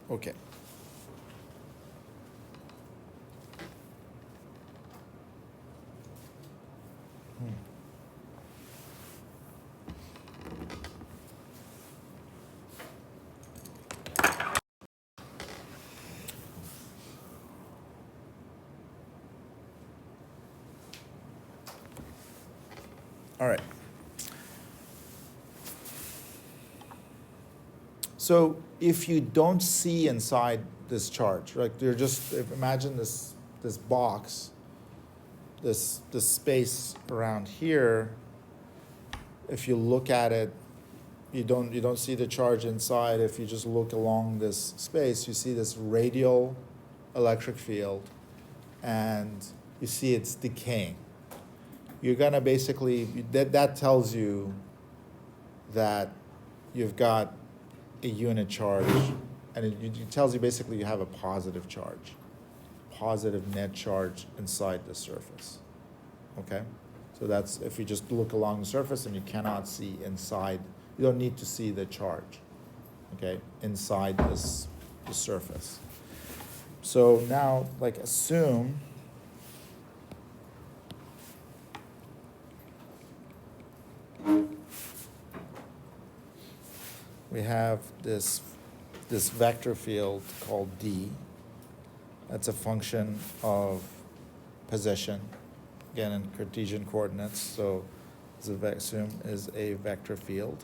Okay. All right. So if you don't see inside this charge, right? You're just imagine this box, this space around here. If you look at it, you don't see the charge inside. If you just look along this space, you see this radial electric field, and you see it's decaying. You're gonna basically that tells you that you've got a unit charge, and it tells you basically you have a positive charge, positive net charge inside the surface. Okay, so that's if you just look along the surface and you cannot see inside. You don't need to see the charge, okay, inside the surface. So now, like, assume we have this vector field called D. That's a function of position, again in Cartesian coordinates. So assume is a vector field.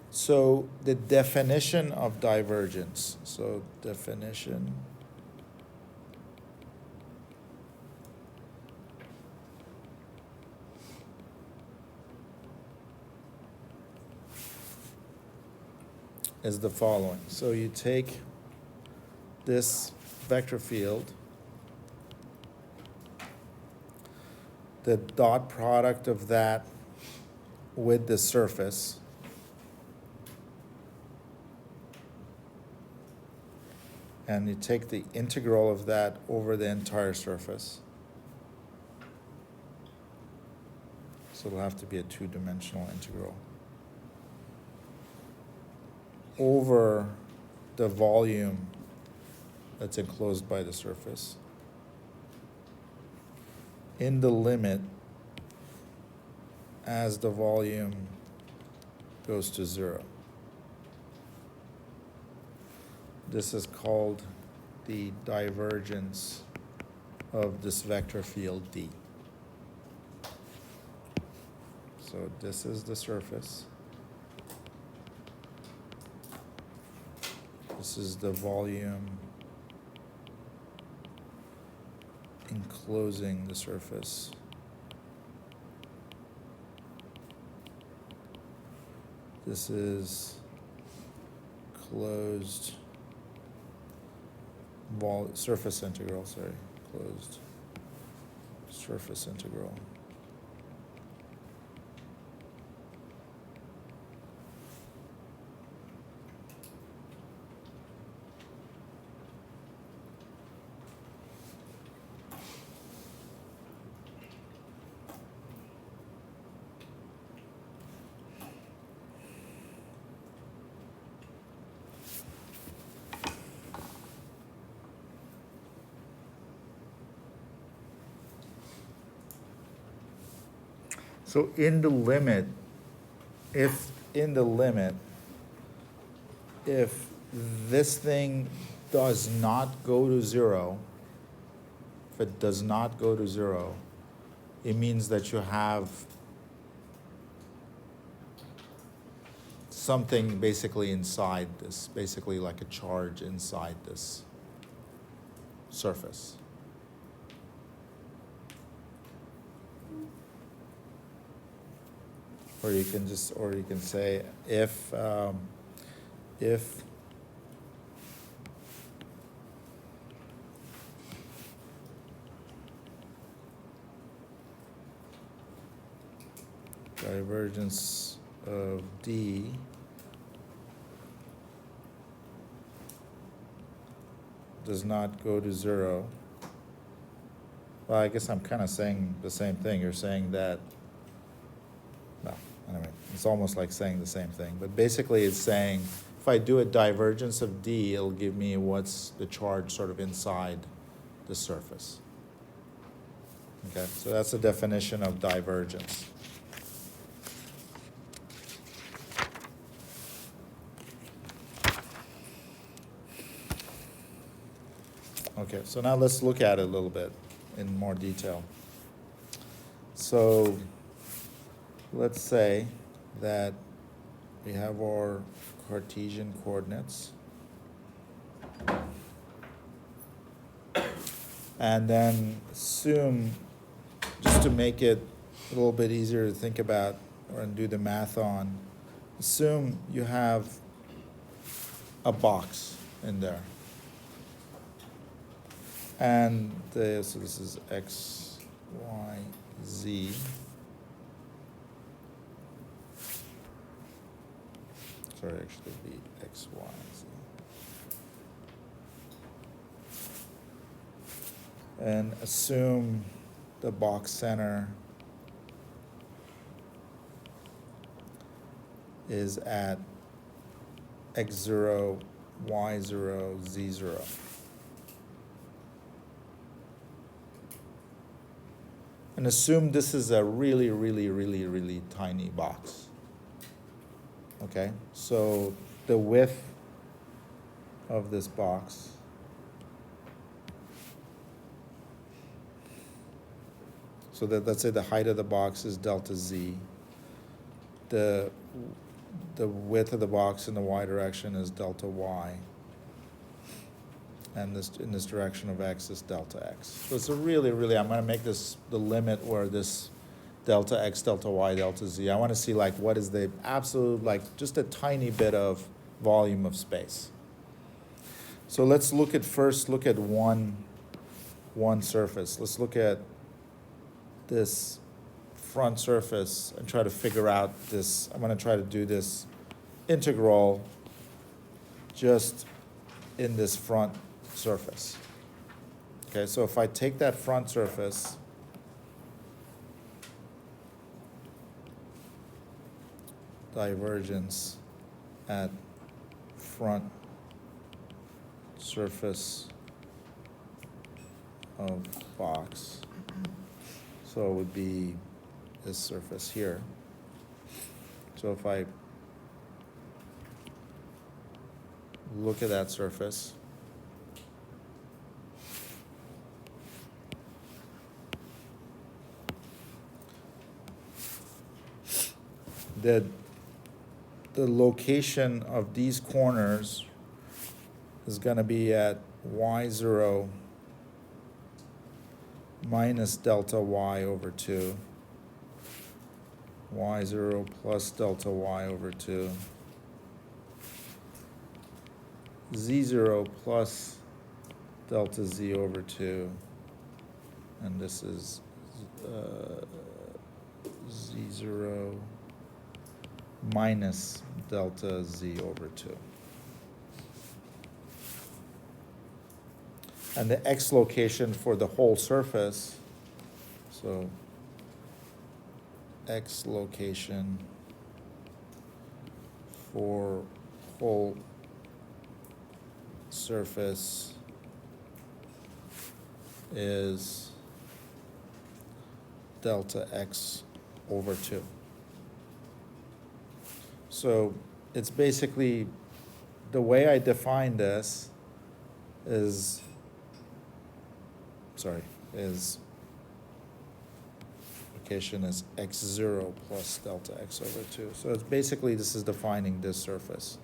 So the definition of divergence. So definition is the following. So you take this vector field, the dot product of that with the surface, and you take the integral of that over the entire surface. So it'll have to be a two-dimensional integral over the volume that's enclosed by the surface in the limit as the volume goes to 0. This is called the divergence of this vector field D. So this is the surface. This is the volume enclosing the surface. This is closed surface integral, closed surface integral. So in the limit, if this thing does not go to 0, if it does not go to 0, it means that you have something basically inside this, basically like a charge inside this surface. Or you can say if divergence of D does not go to 0. Well, I guess I'm kind of saying the same thing. You're saying that well, anyway, it's almost like saying the same thing, but basically it's saying if I do a divergence of D, it'll give me what's the charge sort of inside the surface. Okay, so that's the definition of divergence. Okay, so now let's look at it a little bit in more detail. So let's say that we have our Cartesian coordinates. And then assume, just to make it a little bit easier to think about and do the math on, assume you have a box in there. And so this is x, y, z. Sorry, actually it'd be x, y, z. And assume the box center is at x0, y0, z0. And assume this is a really, really, really, really tiny box. Okay, so the width of this box so that, let's say the height of the box is delta z. The width of the box in the y direction is delta y. And this in this direction of x is delta x. So it's a really, really, I'm going to make this the limit where this delta x, delta y, delta z, I want to see like what is the absolute, like just a tiny bit of volume of space. So let's look at one surface. Let's look at this front surface and try to figure out this. I'm going to try to do this integral just in this front surface. Okay, so if I take that front surface, divergence at front surface of box, so it would be this surface here. So if I look at that surface, the location of these corners is going to be at y0 minus delta y over 2, y0 plus delta y over 2, z0 plus delta z over 2, and this is z0 minus delta z over 2. And the x location for the whole surface, so x location for whole surface is delta x over 2. So it's basically, the way I define this is location is x0 plus delta x over 2. So it's basically, this is defining this surface.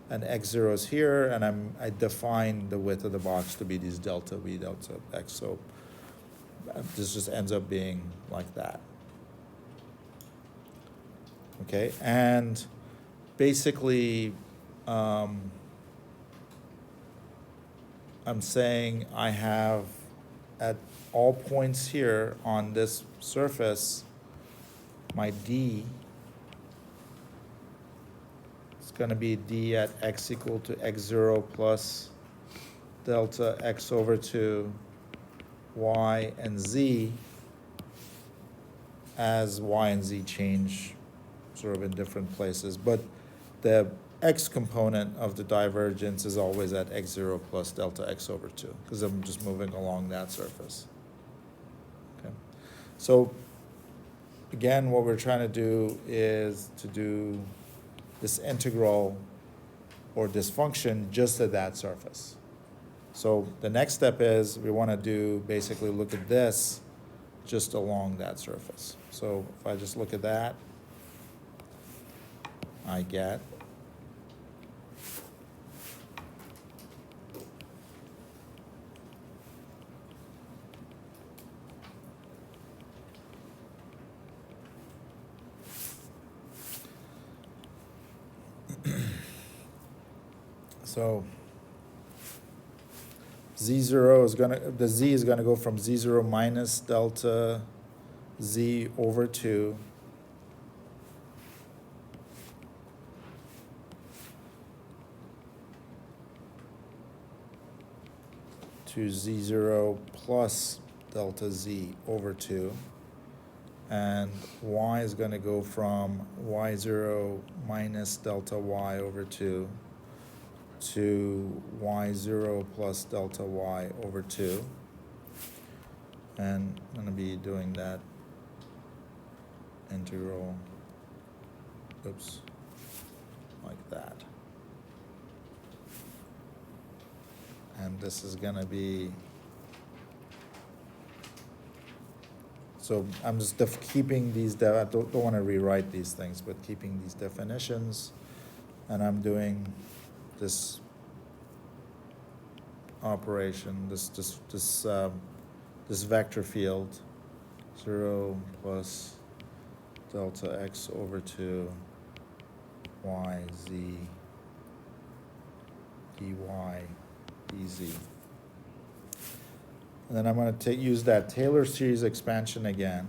And x0 is here, and I define the width of the box to be these delta v, delta x. So this just ends up being like that. Okay, and basically, I'm saying I have at all points here on this surface, my D is going to be D at x equal to x0 plus delta x over 2, y and z, as y and z change sort of in different places, but the x component of the divergence is always at x0 plus delta x over 2, because I'm just moving along that surface. Okay. So again, what we're trying to do is to do this integral or this function just at that surface. So the next step is we want to do basically look at this just along that surface. So if I just look at that, I get so z0 is the z is gonna go from z0 minus delta z over 2 to z0 plus delta z over 2, and y is going to go from y0 minus delta y over 2 to y0 plus delta y over 2, and I'm going to be doing that integral, oops, like that. And this is going to be, so I'm just keeping these, I don't want to rewrite these things, but keeping these definitions, and I'm doing this operation, this vector field, 0 plus delta x over 2 y z dy dz. And then I'm going to use that Taylor series expansion again.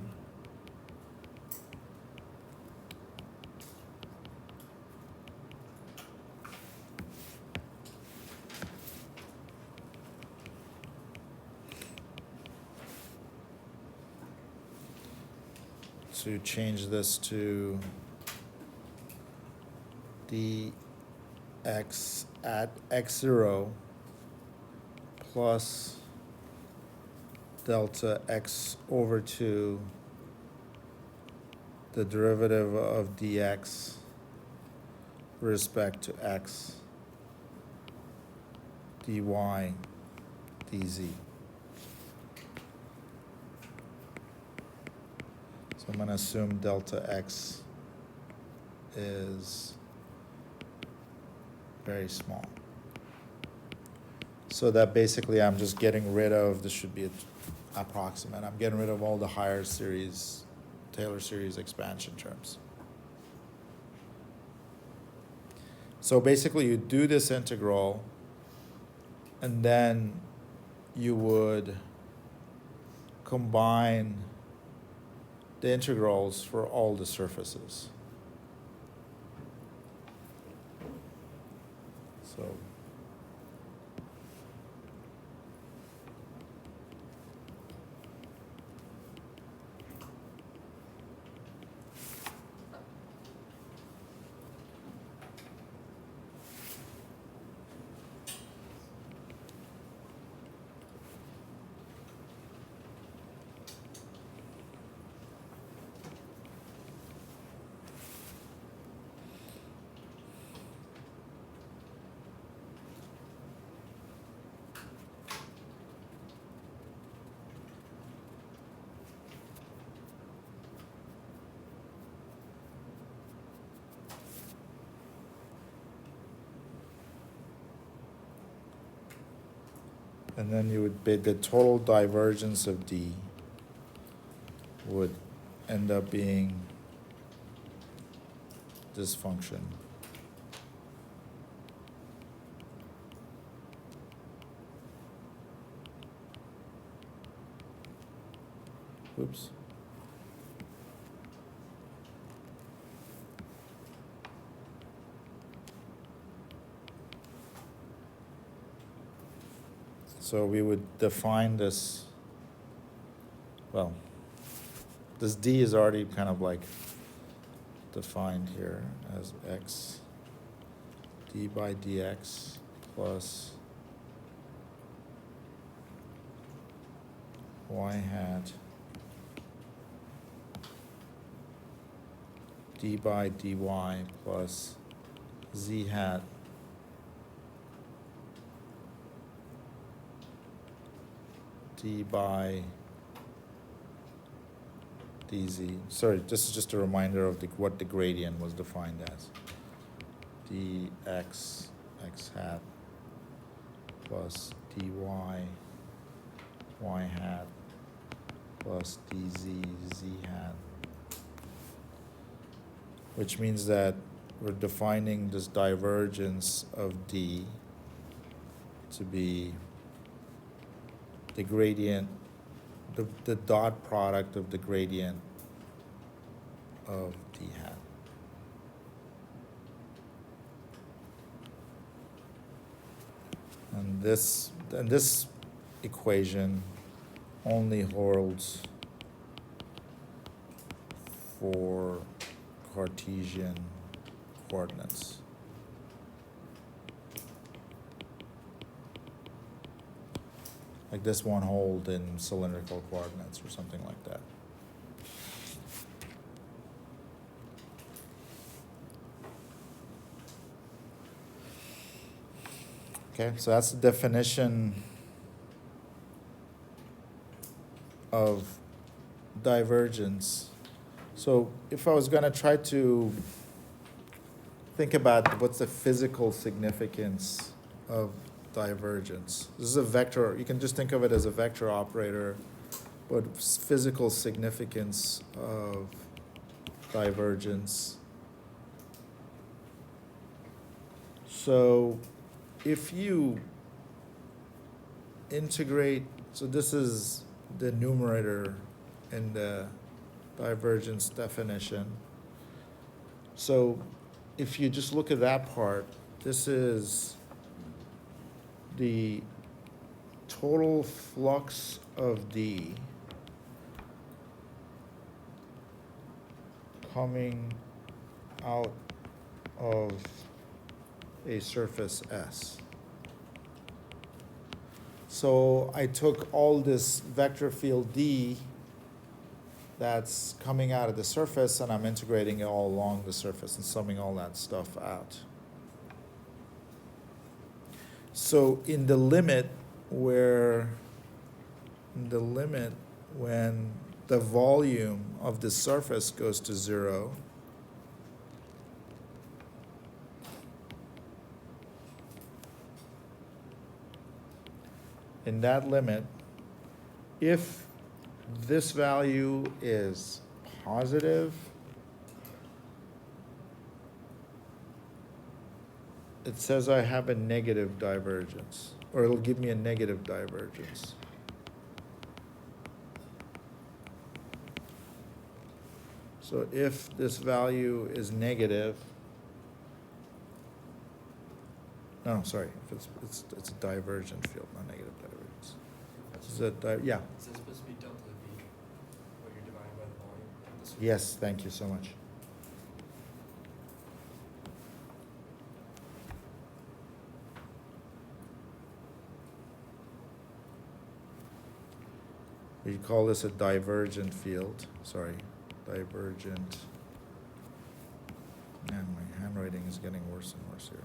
To change this to dx at x0 plus delta x over 2, the derivative of dx with respect to x, dy dz. So I'm going to assume delta x is very small. So that basically I'm just getting rid of, this should be approximate, I'm getting rid of all the higher series, Taylor series expansion terms. So basically you do this integral, and then you would combine the integrals for all the surfaces. So and then you would be, the total divergence of D would end up being this function. Oops. So we would define this, well, this D is already kind of like defined here as x d by dx plus y hat d by dy plus z hat d by dz. Sorry, this is just a reminder of what the gradient was defined as. dx x hat plus dy y hat plus dz z hat, which means that we're defining this divergence of d to be the gradient, the dot product of the gradient of d hat. And this equation only holds for Cartesian coordinates. Like this won't hold in cylindrical coordinates or something like that. Okay, so that's the definition of divergence. So if I was going to try to think about what's the physical significance of divergence. This is a vector. You can just think of it as a vector operator, but physical significance of divergence. So if you integrate, so this is the numerator in the divergence definition. So if you just look at that part, this is the total flux of D coming out of a surface S. So I took all this vector field D that's coming out of the surface and I'm integrating it all along the surface and summing all that stuff out. So in the limit when the volume of the surface goes to 0, in that limit, if this value is positive, it says I have a negative divergence, or it'll give me a negative divergence. So if this value is negative, no, sorry, if it's a divergent field, not negative divergence. Is it, yeah. Is it supposed to be delta V, what you're dividing by the volume? Yes, thank you so much. We call this a divergent field. Sorry, divergent. Man, my handwriting is getting worse and worse here.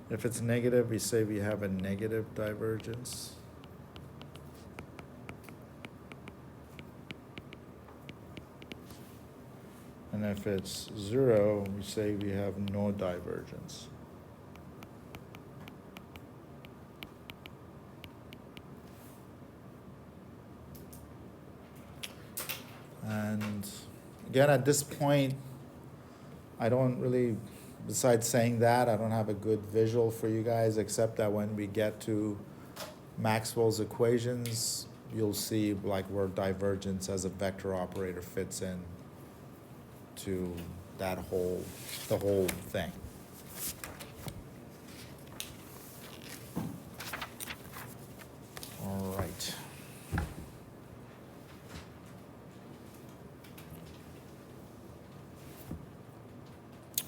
If it's negative, we say we have a negative divergence. And if it's 0, we say we have no divergence. And again, at this point, I don't really, besides saying that, I don't have a good visual for you guys, except that when we get to Maxwell's equations, you'll see like where divergence as a vector operator fits in to the whole thing.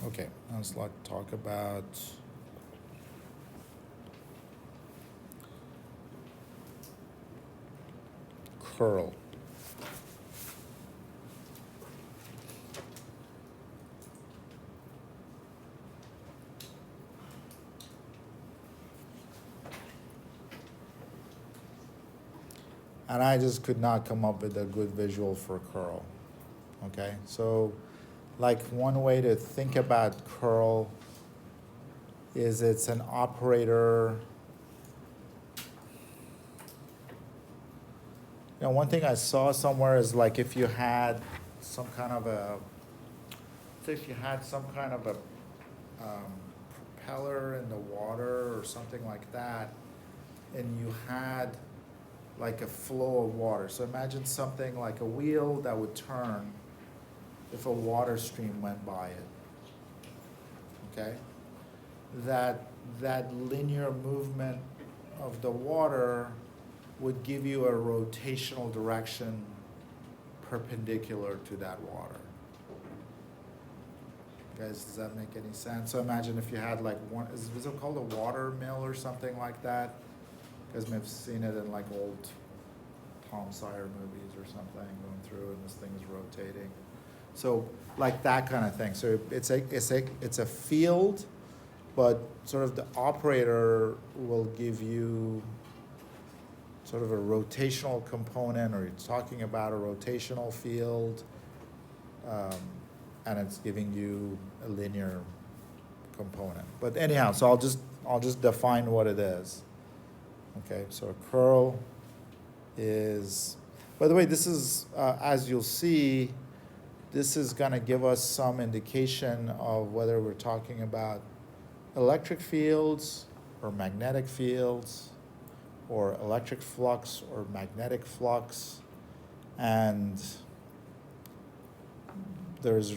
Okay, now let's talk about curl. And I just could not come up with a good visual for curl. Okay, so like one way to think about curl is it's an operator. You know, one thing I saw somewhere is like if you had some kind of a, say if you had some kind of a propeller in the water or something like that, and you had like a flow of water. So imagine something like a wheel that would turn if a water stream went by it. Okay? That linear movement of the water would give you a rotational direction perpendicular to that water. Guys, does that make any sense? So imagine if you had like one, is it called a water mill or something like that? You guys may have seen it in like old Tom Sawyer movies or something, going through and this thing is rotating. So like that kind of thing. So it's a field, but sort of the operator will give you sort of a rotational component, or it's talking about a rotational field, and it's giving you a linear component. But anyhow, so I'll just define what it is. Okay, so a curl is, by the way, this is, as you'll see, this is going to give us some indication of whether we're talking about electric fields or magnetic fields, or electric flux or magnetic flux. And there's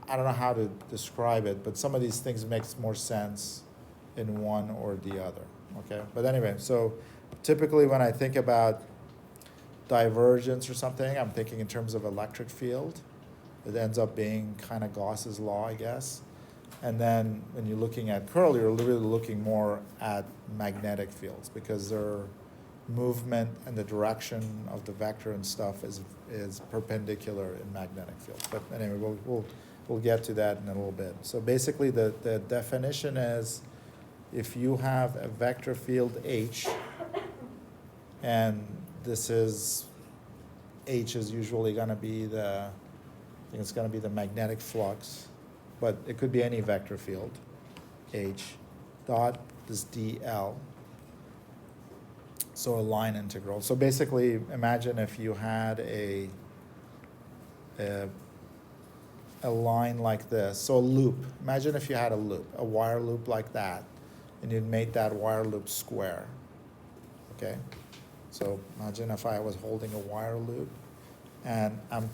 I don't know how to describe it, but some of these things makes more sense in one or the other. Okay, but anyway, so typically when I think about divergence or something, I'm thinking in terms of electric field. It ends up being kind of Gauss's law, I guess. And then when you're looking at curl, you're really looking more at magnetic fields, because their movement and the direction of the vector and stuff is perpendicular in magnetic fields. But anyway, we'll get to that in a little bit. So basically the definition is, if you have a vector field H, and this is, H is usually going to be I think it's going to be the magnetic flux, but it could be any vector field, H, dot this dl, so a line integral. So basically, imagine if you had a line like this, so a loop. Imagine if you had a loop, a wire loop like that, and you'd made that wire loop square, okay? So imagine if I was holding a wire loop, and I'm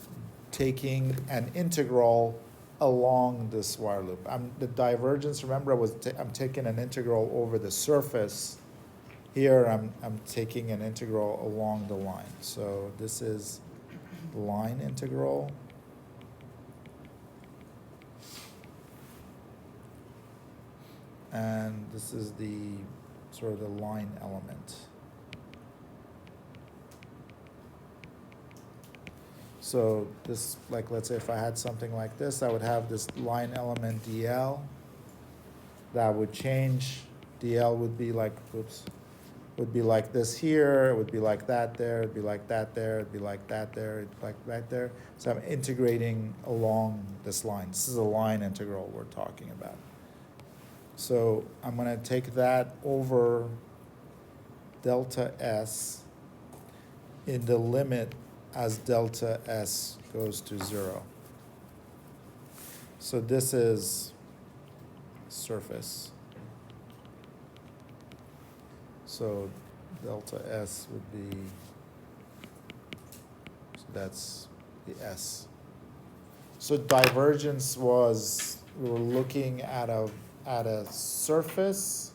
taking an integral along this wire loop. The divergence, remember, I'm taking an integral over the surface. Here I'm taking an integral along the line. So this is line integral. And this is the sort of the line element. So this, like, let's say if I had something like this, I would have this line element dl. That would change. dl would be like, would be like this here, it would be like that there, it'd be like that there, it'd be like that there, it'd be like right there. So I'm integrating along this line. This is a line integral we're talking about. So I'm going to take that over delta S in the limit as delta S goes to 0. So this is surface. So delta S would be, so that's the S. So divergence was, we were looking at a surface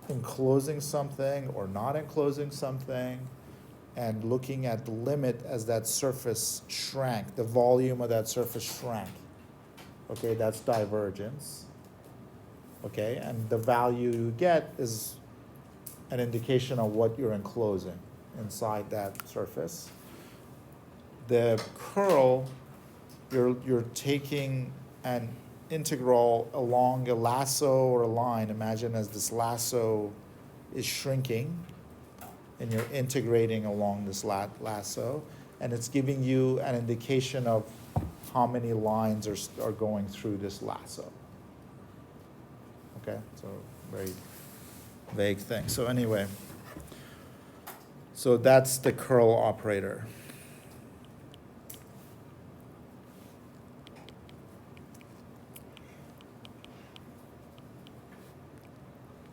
enclosing something or not enclosing something, and looking at the limit as that surface shrank, the volume of that surface shrank. Okay, that's divergence. Okay, and the value you get is an indication of what you're enclosing inside that surface. The curl, you're taking an integral along a lasso or a line. Imagine as this lasso is shrinking, and you're integrating along this lasso, and it's giving you an indication of how many lines are going through this lasso. Okay, so very vague thing. So anyway, so that's the curl operator.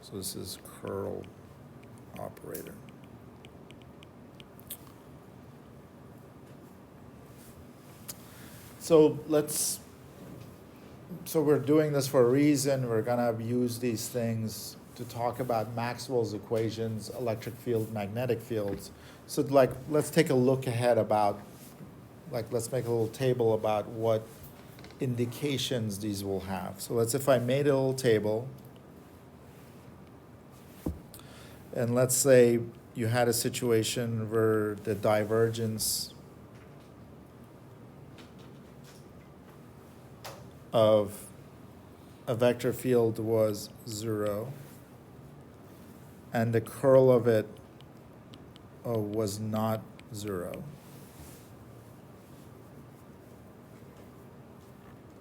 So this is curl operator. So we're doing this for a reason. We're gonna use these things to talk about Maxwell's equations, electric field, magnetic fields. So like, let's take a look ahead about, like, let's make a little table about what indications these will have. So if I made a little table, and let's say you had a situation where the divergence of a vector field was 0, and the curl of it was not 0.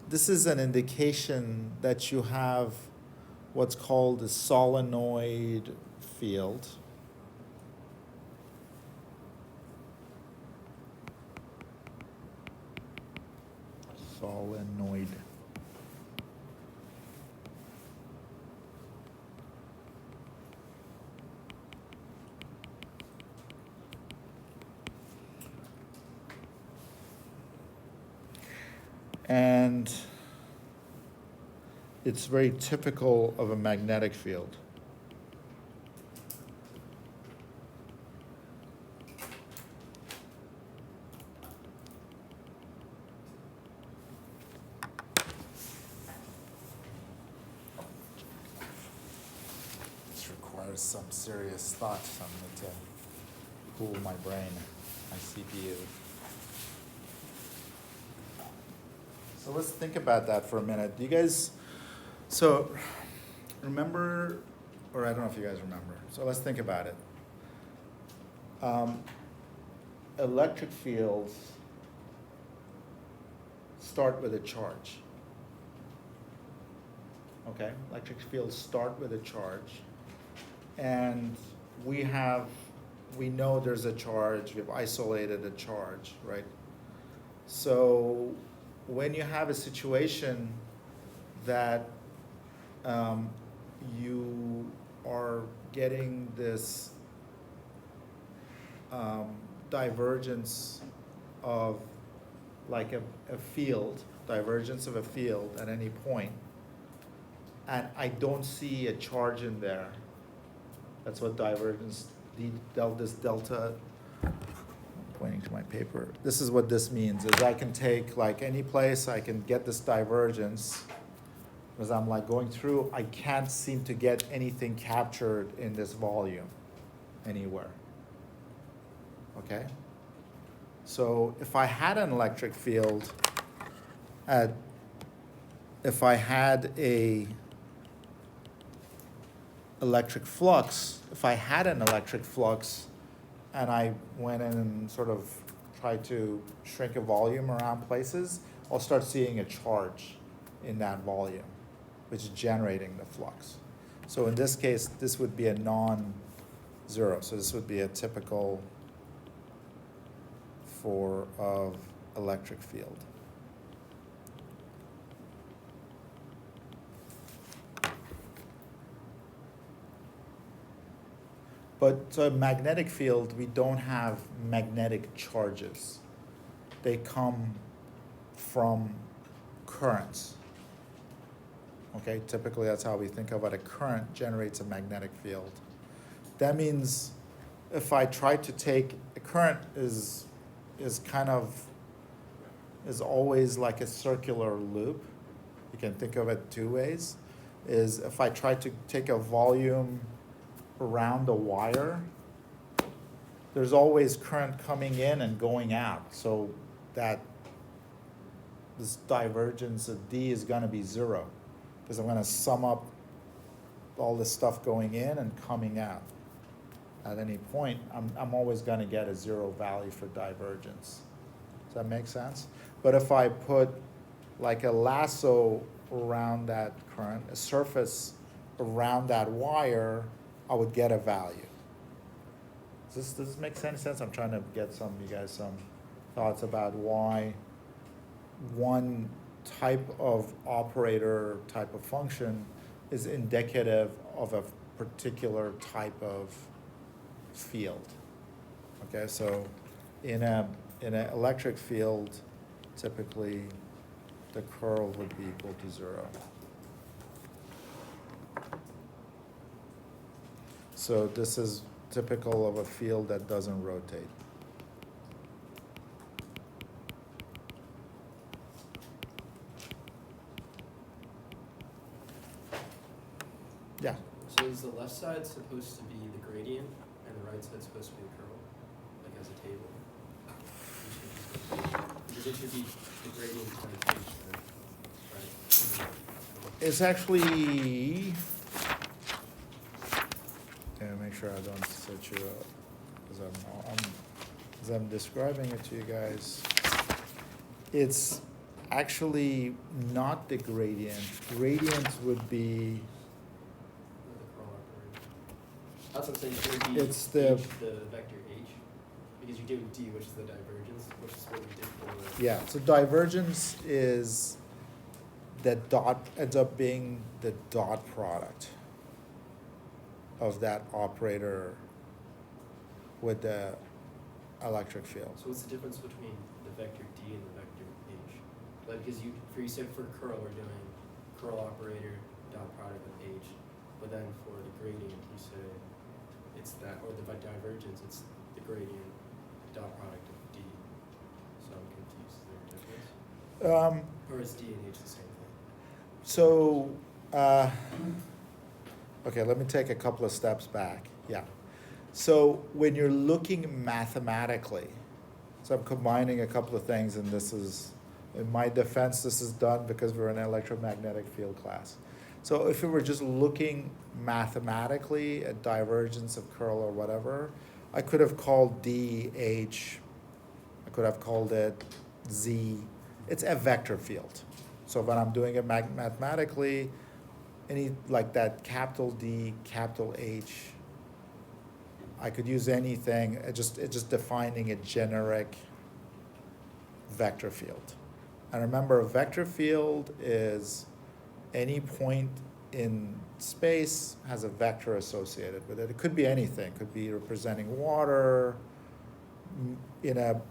This is an indication that you have what's called a solenoid field. Solenoid. And it's very typical of a magnetic field. This requires some serious thought. So I'm going to cool my brain, my CPU. So let's think about that for a minute. Do you guys, so remember, or I don't know if you guys remember. So let's think about it. Electric fields start with a charge. Okay, electric fields start with a charge. And we know there's a charge, we've isolated a charge, right? So when you have a situation that you are getting this divergence of like a field, divergence of a field at any point, and I don't see a charge in there, that's what divergence, this delta, pointing to my paper. This is what this means, is I can take like any place, I can get this divergence, because I'm like going through, I can't seem to get anything captured in this volume anywhere. Okay? So if I had an electric field, if I had a electric flux, if I had an electric flux, and I went in and sort of tried to shrink a volume around places, I'll start seeing a charge in that volume, which is generating the flux. So in this case, this would be a non-zero. So this would be a typical of electric field. But so a magnetic field, we don't have magnetic charges. They come from currents. Okay, typically that's how we think about a current generates a magnetic field. That means if I try to take, a current is kind of, is always like a circular loop. You can think of it two ways. Is if I try to take a volume around a wire, there's always current coming in and going out. So that this divergence of D is gonna be zero, because I'm gonna sum up all this stuff going in and coming out. At any point, I'm always gonna get a zero value for divergence. Does that make sense? But if I put like a lasso around that current, a surface around that wire, I would get a value. Does this make any sense? I'm trying to get you guys some thoughts about why one type of operator, type of function is indicative of a particular type of field. Okay, so in an electric field, typically the curl would be equal to zero. So this is typical of a field that doesn't rotate. Yeah. So is the left side supposed to be the gradient and the right side supposed to be the curl, like as a table? Because it should be the gradient times h, right? It's actually, yeah, make sure I don't set you up, because as I'm describing it to you guys, it's actually not the gradient. Gradient would be, That's what I'm saying, it would be it's the vector h, because you're doing d, which is the divergence, which is what we did for the... yeah, so divergence is that dot, ends up being the dot product of that operator with the electric field. So what's the difference between the vector d and the vector h? Like, because you said for curl, we're doing curl operator, dot product with h, but then for the gradient, you say it's that, or the divergence, it's the gradient, dot product of d. So I'm confused, is there a difference? Or is d and h the same thing? So, okay, let me take a couple of steps back. Yeah. So when you're looking mathematically, so I'm combining a couple of things, and this is, in my defense, this is done because we're in an electromagnetic field class. So if we were just looking mathematically at divergence of curl or whatever, I could have called D, H, I could have called it Z. It's a vector field. So when I'm doing it mathematically, any, like that capital D, capital H, I could use anything, it's just defining a generic vector field. And remember, a vector field is any point in space has a vector associated with it. It could be anything. It could be representing water in a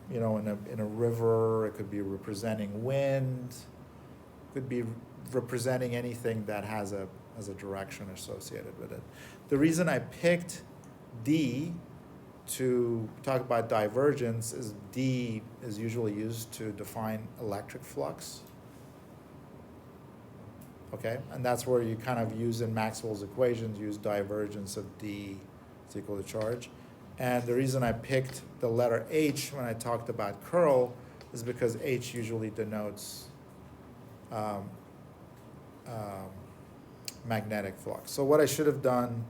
river. It could be representing wind. It could be representing anything that has a direction associated with it. The reason I picked D to talk about divergence is D is usually used to define electric flux. Okay, and that's where you kind of use in Maxwell's equations, use divergence of D is equal to charge. And the reason I picked the letter H when I talked about curl is because H usually denotes magnetic flux. So what I should have done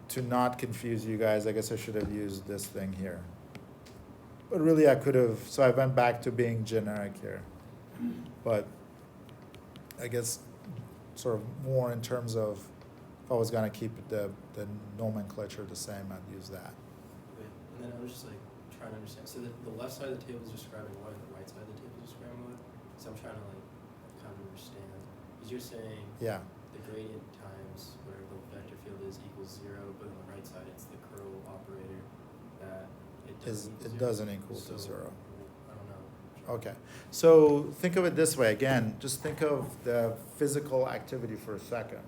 to not confuse you guys, I guess I should have used this thing here. But really I could have, so I went back to being generic here. But I guess sort of more in terms of if I was going to keep the nomenclature the same, I'd use that. Okay. And then I was just like trying to understand. So the left side of the table is describing what, and the right side of the table is describing what. So I'm trying to like kind of understand. Because you're saying Yeah. the gradient times whatever the vector field is equals 0, but on the right side it's the curl operator that it doesn't equal to So, 0. I don't know. Okay, so think of it this way. Again, just think of the physical activity for a second.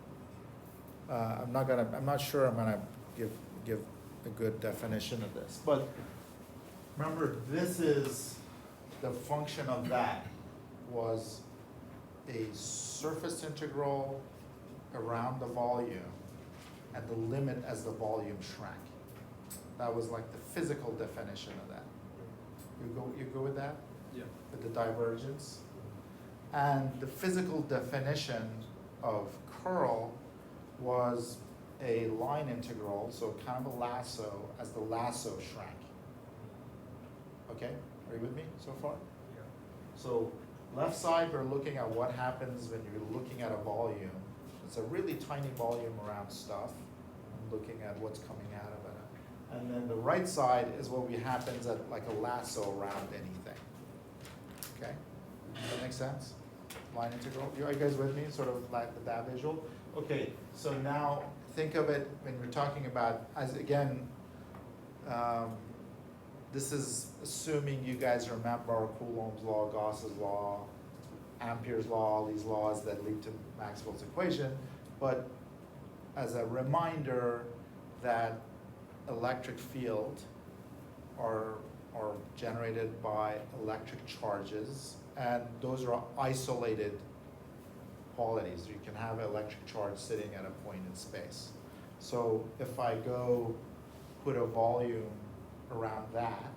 I'm not sure I'm gonna give a good definition of this. But remember, this is the function of that was a surface integral around the volume and the limit as the volume shrank. That was like the physical definition of that. You go with that? Yeah. With the divergence? And the physical definition of curl was a line integral, so kind of a lasso, as the lasso shrank. Okay, are you with me so far? Yeah. So left side, we're looking at what happens when you're looking at a volume. It's a really tiny volume around stuff. I'm looking at what's coming out of it. And then the right side is what happens at like a lasso around anything. Okay, does that make sense? Line integral, are you guys with me, sort of like that visual? Okay, so now think of it when we're talking about, as again, this is assuming you guys remember Coulomb's law, Gauss's law, Ampere's law, all these laws that lead to Maxwell's equation, but as a reminder that electric field are generated by electric charges, and those are isolated qualities. You can have an electric charge sitting at a point in space. So if I go put a volume around that,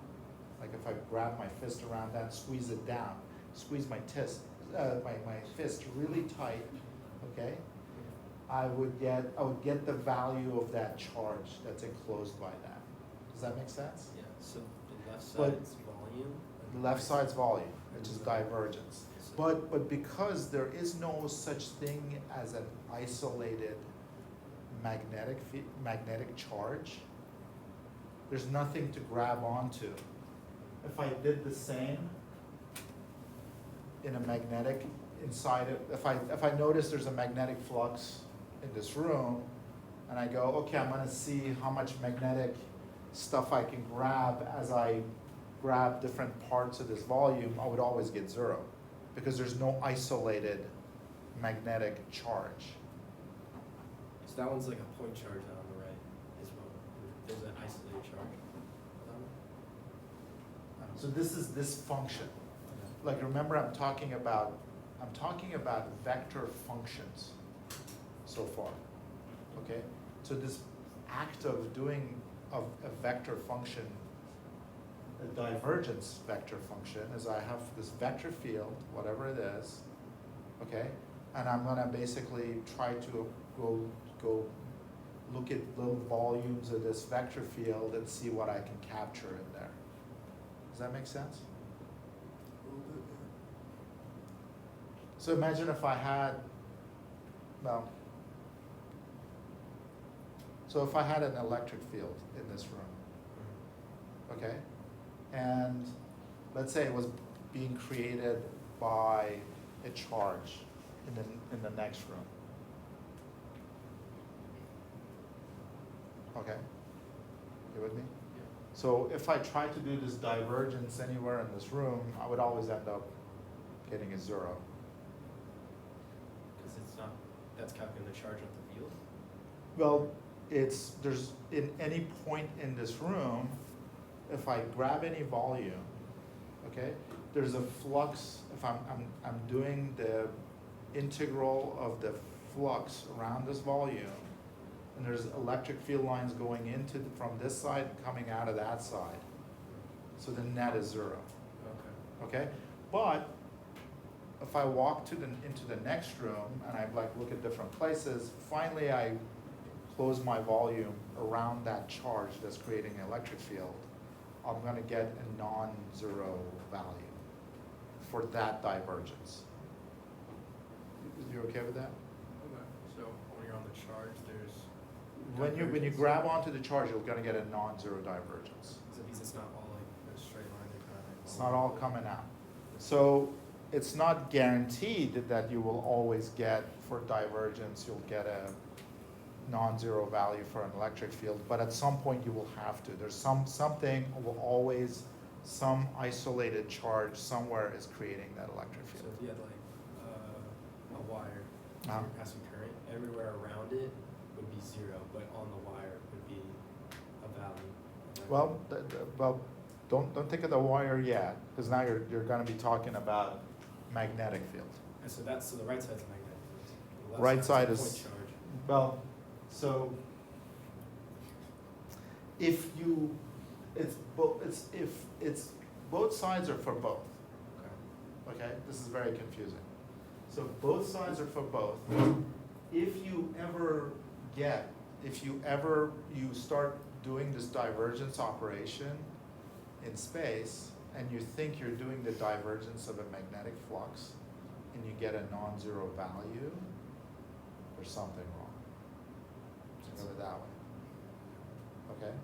like if I grab my fist around that, squeeze it down, squeeze my fist really tight, okay? I would get the value of that charge that's enclosed by that. Does that make sense? Yeah, so the left But- side's volume. The left side's volume, which is divergence. But because there is no such thing as an isolated magnetic charge, there's nothing to grab onto. If I did the same in a magnetic inside of, if I notice there's a magnetic flux in this room, and I go, okay, I'm gonna see how much magnetic stuff I can grab as I grab different parts of this volume, I would always get zero, because there's no isolated magnetic charge. So that one's like a point charge on the right as well. There's an isolated charge. So this is this function. Like remember, I'm talking about vector functions so far. Okay? So this act of doing of a vector function, a divergence vector function, is I have this vector field, whatever it is, okay? And I'm gonna basically try to go look at little volumes of this vector field and see what I can capture in there. Does that make sense? So imagine if I had, well, so if I had an electric field in this room, okay? And let's say it was being created by a charge in the next room. Okay? You with me? Yeah. So if I try to do this divergence anywhere in this room, I would always end up getting a zero. Because it's not, that's calculating the charge of the field? Well, there's in any point in this room, if I grab any volume, okay, there's a flux. If I'm doing the integral of the flux around this volume, and there's electric field lines going from this side and coming out of that side. So the net is zero. Okay. Okay? But if I walk into the next room and I look at different places, finally I close my volume around that charge that's creating an electric field, I'm gonna get a non-zero value for that divergence. You okay with that? Okay. So when you're on the charge, there's When you grab onto the charge, you're gonna get a non-zero divergence. So because it's not all like a straight line, they're kind of. It's not all coming out. So it's not guaranteed that you will always get, for divergence, you'll get a non-zero value for an electric field, but at some point you will have to. There's something will always, some isolated charge somewhere is creating that electric So field. if you had like a wire, Uh-huh. you're passing current, everywhere around it would be zero, but on the wire would be a value. Well, don't think of the wire yet, because now you're gonna be talking about magnetic field. And so the right side's a magnetic field. The left Right side side's a is, point charge. well, so if you, it's both sides are for both, Okay. okay? This is very confusing. So both sides are for both. If you start doing this divergence operation in space, and you think you're doing the divergence of a magnetic flux, and you get a non-zero value, there's something wrong. Think of it that way. Okay?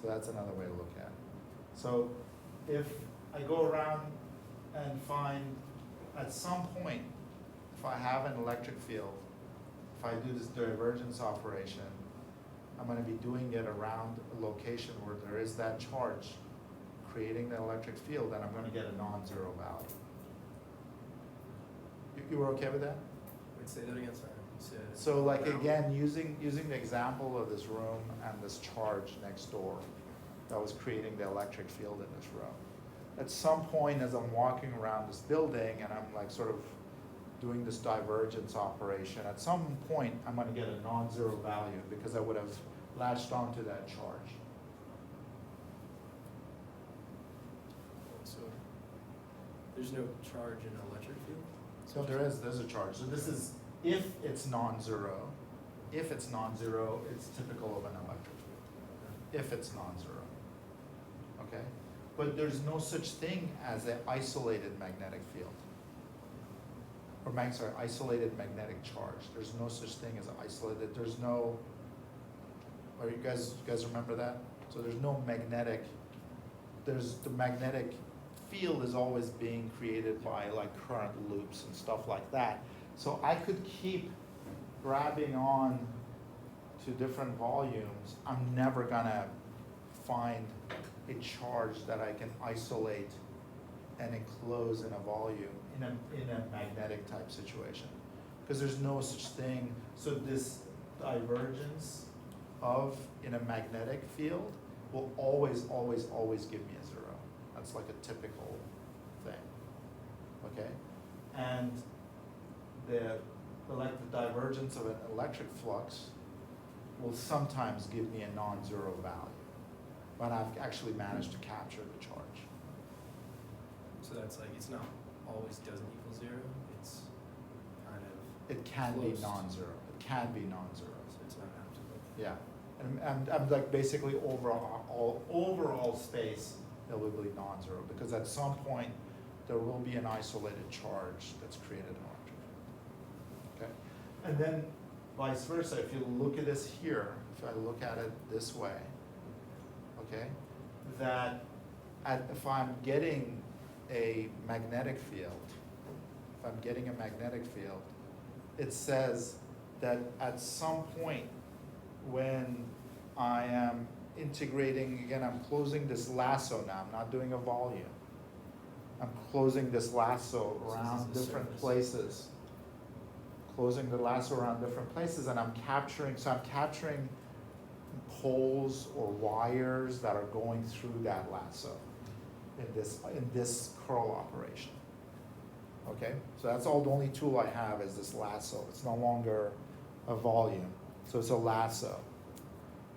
So that's another way to look at it. So if I go around and find, at some point, if I have an electric field, if I do this divergence operation, I'm going to be doing it around a location where there is that charge creating the electric field, and I'm going to get a non-zero value. You were okay with that? Wait, say that again, sorry. You said So like around- again, using the example of this room and this charge next door that was creating the electric field in this room. At some point as I'm walking around this building and I'm like sort of doing this divergence operation, at some point I'm gonna get a non-zero value because I would have latched onto that charge. So there's no charge in an electric field? So there's a charge. So this is, if it's non-zero, it's typical of an electric field. If it's non-zero, okay? But there's no such thing as an isolated magnetic field. Or isolated magnetic charge. There's no such thing as isolated, there's no, are you guys remember that? So there's no magnetic, the magnetic field is always being created by like current loops and stuff like that. So I could keep grabbing on to different volumes. I'm never gonna find a charge that I can isolate and enclose in a volume in a magnetic type situation. Because there's no such thing. So this divergence in a magnetic field will always give me a zero. That's like a typical thing, okay? And the divergence of an electric flux will sometimes give me a non-zero value, but I've actually managed to capture the charge. So that's like, it's not always doesn't equal zero, it's kind of, It can be Close. non-zero. It can be non-zero. so it's not absolute. Yeah, and I'm like basically overall space it will be non-zero because at some point there will be an isolated charge that's created in electric field. Okay, and then vice versa. If you look at this here, if I look at it this way, okay, that if I'm getting a magnetic field, it says that at some point when I am integrating, again, I'm closing this lasso now, I'm not doing a volume. I'm closing this lasso So around this is the different surface. places. Closing the lasso around different places, and I'm capturing poles or wires that are going through that lasso in this curl operation. Okay, so that's all the only tool I have is this lasso. It's no longer a volume, so it's a lasso.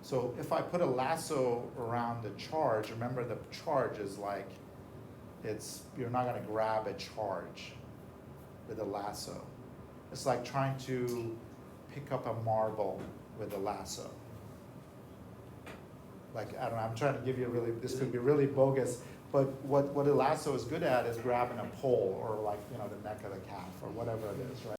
So if I put a lasso around the charge, remember the charge is like, you're not gonna grab a charge with a lasso. It's like trying to pick up a marble with a lasso. Like, I don't know, I'm trying to give you this could be really bogus, but what a lasso is good at is grabbing a pole or like, the neck of the calf or whatever it is, right?